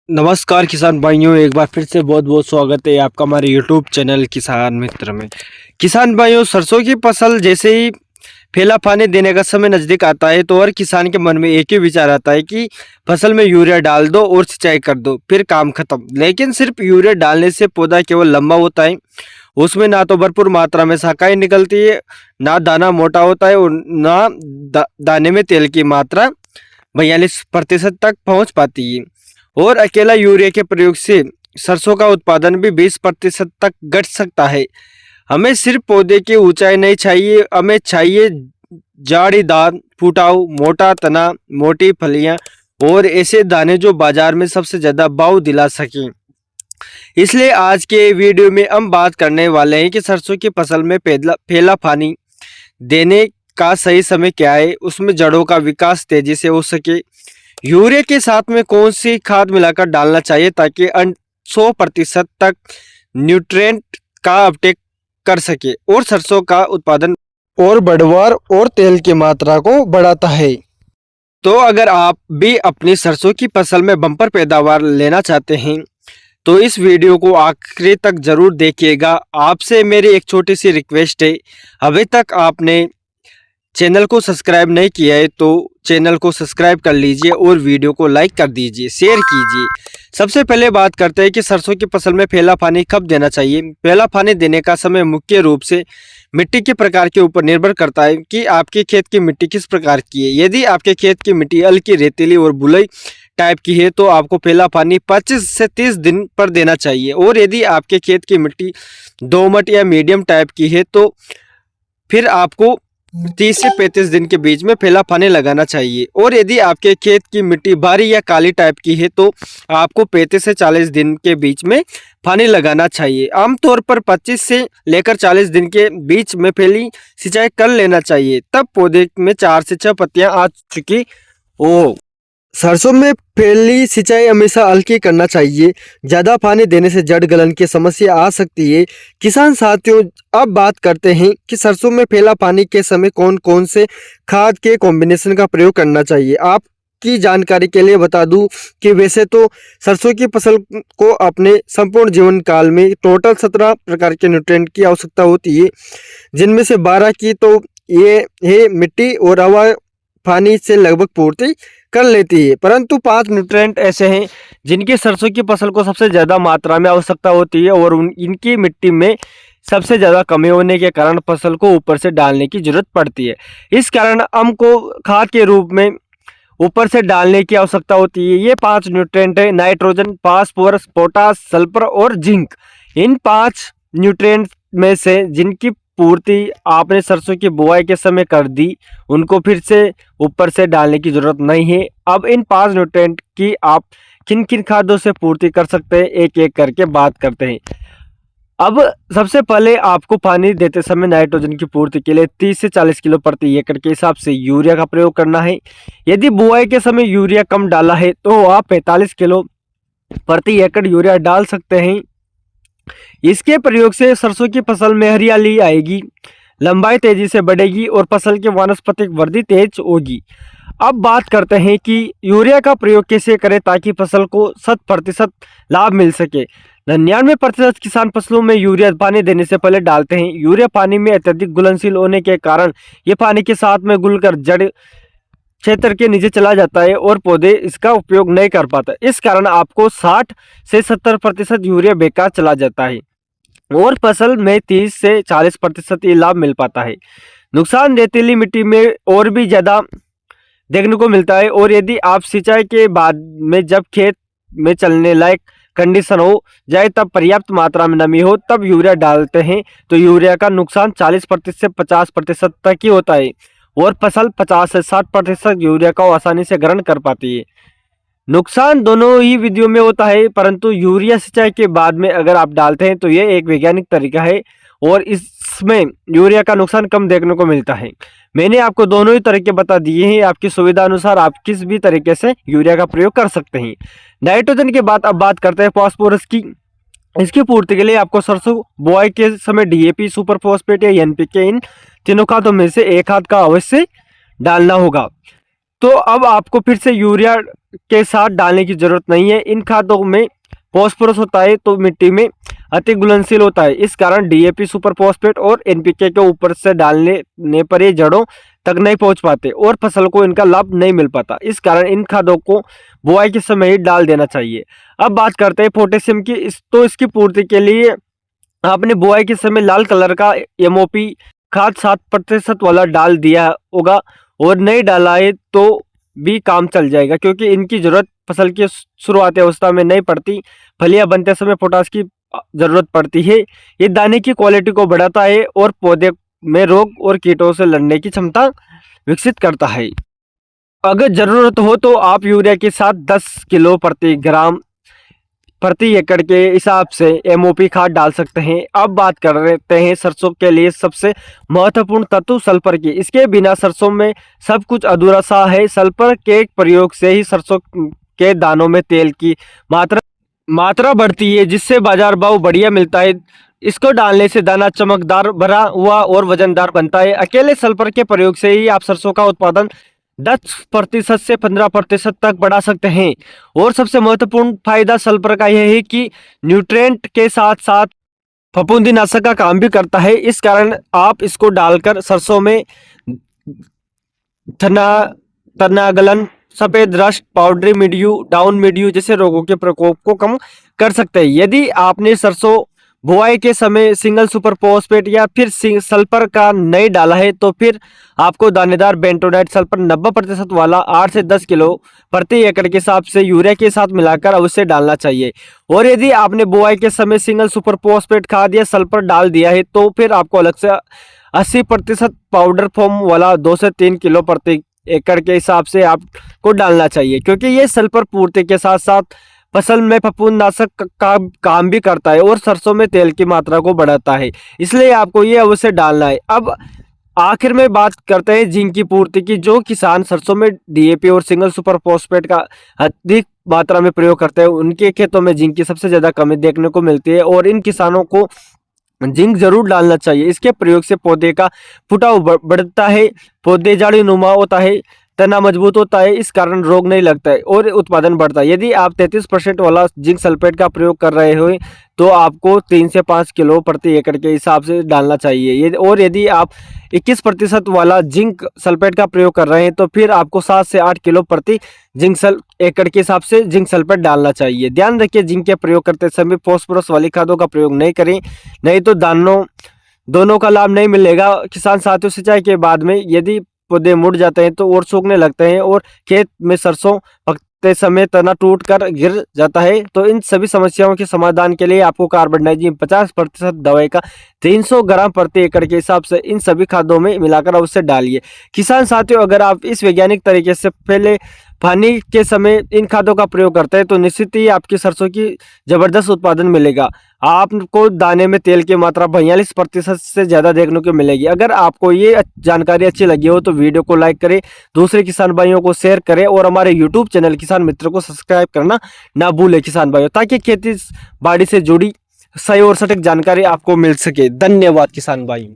नमस्कार किसान भाइयों, एक बार फिर से बहुत बहुत स्वागत है आपका हमारे यूट्यूब चैनल किसान मित्र में। किसान भाइयों, सरसों की फसल जैसे ही फैला पानी देने का समय नज़दीक आता है तो हर किसान के मन में एक ही विचार आता है कि फसल में यूरिया डाल दो और सिंचाई कर दो, फिर काम खत्म। लेकिन सिर्फ यूरिया डालने से पौधा केवल लंबा होता है, उसमें ना तो भरपूर मात्रा में शाखाएं निकलती है, ना दाना मोटा होता है और ना दाने में तेल की मात्रा 42% तक पहुँच पाती है। और अकेला यूरिया के प्रयोग से सरसों का उत्पादन भी 20% तक घट सकता है। हमें सिर्फ पौधे की ऊंचाई नहीं चाहिए, हमें चाहिए जाड़ीदार, फुटाऊ, मोटा तना, मोटी फलियां और ऐसे दाने जो बाजार में सबसे ज्यादा भाव दिला सकें। इसलिए आज के वीडियो में हम बात करने वाले हैं कि सरसों की फसल में फैला पानी देने का सही समय क्या है, उसमें जड़ों का विकास तेजी से हो सके, यूरिया के साथ में कौन सी खाद मिलाकर डालना चाहिए ताकि 100% तक न्यूट्रिएंट का अपटेक कर सके और सरसों का उत्पादन और बढ़वार और तेल की मात्रा को बढ़ाता है। तो अगर आप भी अपनी सरसों की फसल में बम्पर पैदावार लेना चाहते हैं तो इस वीडियो को आखिरी तक जरूर देखिएगा। आपसे मेरी एक छोटी सी रिक्वेस्ट है, अभी तक आपने चैनल को सब्सक्राइब नहीं किया है तो चैनल को सब्सक्राइब कर लीजिए और वीडियो को लाइक कर दीजिए, शेयर कीजिए। सबसे पहले बात करते हैं कि सरसों की फसल में फैला पानी कब देना चाहिए। फैला पानी देने का समय मुख्य रूप से मिट्टी के प्रकार के ऊपर निर्भर करता है कि आपके खेत की मिट्टी किस प्रकार की है। यदि आपके खेत की मिट्टी हल्की रेतीली और बुलई टाइप की है तो आपको फैला पानी 25 से 30 दिन पर देना चाहिए, और यदि आपके खेत की मिट्टी दोमट या मीडियम टाइप की है तो फिर आपको 30 से 35 दिन के बीच में फैला पानी लगाना चाहिए, और यदि आपके खेत की मिट्टी भारी या काली टाइप की है तो आपको 35 से 40 दिन के बीच में पानी लगाना चाहिए। आमतौर पर 25 से लेकर 40 दिन के बीच में फैली सिंचाई कर लेना चाहिए, तब पौधे में 4 से 6 पत्तियां आ चुकी हो। सरसों में फैली सिंचाई हमेशा हल्की करना चाहिए, ज़्यादा पानी देने से जड़ गलन की समस्या आ सकती है। किसान साथियों, अब बात करते हैं कि सरसों में फैला पानी के समय कौन कौन से खाद के कॉम्बिनेशन का प्रयोग करना चाहिए। आपकी जानकारी के लिए बता दूं कि वैसे तो सरसों की फसल को अपने संपूर्ण जीवन काल में टोटल 17 प्रकार के न्यूट्रिएंट की आवश्यकता होती है, जिनमें से 12 की तो ये है मिट्टी और हवा पानी से लगभग पूर्ति कर लेती है, परंतु 5 न्यूट्रिएंट ऐसे हैं जिनकी सरसों की फसल को सबसे ज़्यादा मात्रा में आवश्यकता होती है और इनकी मिट्टी में सबसे ज़्यादा कमी होने के कारण फसल को ऊपर से डालने की जरूरत पड़ती है। इस कारण हमको खाद के रूप में ऊपर से डालने की आवश्यकता होती है। ये 5 न्यूट्रिएंट है: नाइट्रोजन, फास्फोरस, पोटास, सल्फर और जिंक। इन 5 न्यूट्रिएंट में से जिनकी पूर्ति आपने सरसों की बुआई के समय कर दी, उनको फिर से ऊपर से डालने की जरूरत नहीं है। अब इन 5 न्यूट्रिएंट की आप किन किन खादों से पूर्ति कर सकते हैं, एक एक करके बात करते हैं। अब सबसे पहले आपको पानी देते समय नाइट्रोजन की पूर्ति के लिए 30 से 40 किलो प्रति एकड़ के हिसाब से यूरिया का प्रयोग करना है। यदि बुआई के समय यूरिया कम डाला है तो आप 45 किलो प्रति एकड़ यूरिया डाल सकते हैं। इसके प्रयोग से सरसों की फसल में हरियाली आएगी, लंबाई तेजी से बढ़ेगी और फसल की वानस्पतिक वृद्धि तेज होगी। अब बात करते हैं कि यूरिया का प्रयोग कैसे करें ताकि फसल को 100% लाभ मिल सके। 99% किसान फसलों में यूरिया पानी देने से पहले डालते हैं। यूरिया पानी में अत्यधिक घुलनशील होने के कारण ये पानी के साथ में घुलकर जड़ क्षेत्र के नीचे चला जाता है और पौधे इसका उपयोग नहीं कर पाते। इस कारण आपको 60 से 70% यूरिया बेकार चला जाता है और फसल में 30 से 40% ये लाभ मिल पाता है। नुकसान रेतीली मिट्टी में और भी ज़्यादा देखने को मिलता है, और यदि आप सिंचाई के बाद में जब खेत में चलने लायक कंडीशन हो जाए, तब पर्याप्त मात्रा में नमी हो, तब यूरिया डालते हैं तो यूरिया का नुकसान 40% से 50% तक ही होता है और फसल 50 से 60% यूरिया को आसानी से ग्रहण कर पाती है। नुकसान दोनों ही विधियों में होता है, परंतु यूरिया सिंचाई के बाद में अगर आप डालते हैं तो यह एक वैज्ञानिक तरीका है और इसमें यूरिया का नुकसान कम देखने को मिलता है। मैंने आपको दोनों ही तरीके बता दिए हैं, आपकी सुविधा अनुसार आप किस भी तरीके से यूरिया का प्रयोग कर सकते हैं। नाइट्रोजन के बाद अब बात करते हैं फास्फोरस की। इसकी पूर्ति के लिए आपको सरसों बुआई के समय डीएपी, सुपर फॉस्फेट या एनपीके, इन तीनों खादों में से एक खाद का अवश्य डालना होगा। तो अब आपको फिर से यूरिया के साथ डालने की जरूरत नहीं है। इन खादों में फॉस्फोरस होता है तो मिट्टी में अति घुलनशील होता है। इस कारण डीएपी, सुपर फॉस्फेट और एनपीके के ऊपर से डालने पर ये जड़ों तक नहीं पहुंच पाते और फसल को इनका लाभ नहीं मिल पाता। इस कारण इन खादों को बुआई के समय ही डाल देना चाहिए। अब बात करते हैं पोटेशियम की। इसकी पूर्ति के लिए आपने बुआई के समय लाल कलर का एमओपी खाद 7% वाला डाल दिया होगा और नहीं डाला है तो भी काम चल जाएगा, क्योंकि इनकी जरूरत फसल की शुरुआती अवस्था में नहीं पड़ती। फलियां बनते समय पोटास की जरूरत पड़ती है। ये दाने की क्वालिटी को बढ़ाता है और पौधे में रोग और कीटों से लड़ने की क्षमता विकसित करता है। अगर जरूरत हो तो आप यूरिया के साथ 10 किलो प्रति एकड़ के हिसाब से एमओपी खाद डाल सकते हैं। अब बात कर रहे हैं सरसों के लिए सबसे महत्वपूर्ण तत्व सल्फर की। इसके बिना सरसों में सब कुछ अधूरा सा है। सल्फर के प्रयोग से ही सरसों के दानों में तेल की मात्रा बढ़ती है, जिससे बाजार भाव बढ़िया मिलता है। इसको डालने से दाना चमकदार, भरा हुआ और वजनदार बनता है। अकेले सल्फर के प्रयोग से ही आप सरसों का उत्पादन 10% से 15% तक बढ़ा सकते हैं। और सबसे महत्वपूर्ण फायदा सल्फर का यह है कि न्यूट्रिएंट के साथ साथ फफूंदीनाशक का काम भी करता है। इस कारण आप इसको डालकर सरसों में तना गलन, सफेद rust, powdery mildew, down mildew जैसे रोगों के प्रकोप को कम कर सकते हैं। यदि आपने सरसों बुआई के समय सिंगल सुपर फॉस्फेट या फिर सल्फर का नहीं डाला है तो फिर आपको दानेदार बेंटोनाइट सल्फर 90% वाला 8 से 10 किलो प्रति एकड़ के हिसाब से यूरिया के साथ मिलाकर अवश्य डालना चाहिए। और यदि आपने बुआई के समय सिंगल सुपर फॉस्फेट खाद या सल्फर डाल दिया है तो फिर आपको अलग से 80% पाउडर फॉर्म वाला 2 से 3 किलो प्रति एकड़ के हिसाब से आपको डालना चाहिए, क्योंकि ये सल्फर पूर्ति के साथ साथ फसल में फफूंदनाशक का काम भी करता है और सरसों में तेल की मात्रा को बढ़ाता है। इसलिए आपको ये अवश्य डालना है। अब आखिर में बात करते हैं जिंक की पूर्ति की। जो किसान सरसों में डीएपी और सिंगल सुपर फॉस्फेट का अधिक मात्रा में प्रयोग करते हैं उनके खेतों में जिंक की सबसे ज्यादा कमी देखने को मिलती है और इन किसानों को जिंक जरूर डालना चाहिए। इसके प्रयोग से पौधे का फुटाव बढ़ता है, पौधे जाड़ी नुमा होता है, तना मजबूत होता है, इस कारण रोग नहीं लगता है और उत्पादन बढ़ता है। यदि आप 33% वाला जिंक सल्फेट का प्रयोग कर रहे हो तो आपको 3 से 5 किलो प्रति एकड़ के हिसाब से डालना चाहिए। और यदि आप 21% वाला जिंक सल्फेट का प्रयोग कर रहे हैं तो फिर आपको 7 से 8 किलो प्रति एकड़ के हिसाब से जिंक सल्फेट डालना चाहिए। ध्यान रखिए जिंक के प्रयोग करते समय फॉस्फोरस वाली खादों का प्रयोग नहीं करें, नहीं तो दोनों का लाभ नहीं मिलेगा। किसान साथियों सिंचाई के बाद में यदि पौधे मुड़ जाते हैं तो और सूखने लगते हैं और खेत में सरसों पकते समय तना टूट कर गिर जाता है। तो इन सभी समस्याओं के समाधान के लिए आपको कार्बनडाइजिम 50% दवाई का 300 ग्राम प्रति एकड़ के हिसाब से इन सभी खादों में मिलाकर अवश्य डालिए। किसान साथियों, अगर आप इस वैज्ञानिक तरीके से पहले पानी के समय इन खादों का प्रयोग करते हैं तो निश्चित ही आपकी सरसों की जबरदस्त उत्पादन मिलेगा। आपको दाने में तेल की मात्रा 42% से ज़्यादा देखने को मिलेगी। अगर आपको ये जानकारी अच्छी लगी हो तो वीडियो को लाइक करें, दूसरे किसान भाइयों को शेयर करें और हमारे यूट्यूब चैनल किसान मित्र को सब्सक्राइब करना ना भूलें किसान भाइयों, ताकि खेती बाड़ी से जुड़ी सही और सटीक जानकारी आपको मिल सके। धन्यवाद किसान भाई।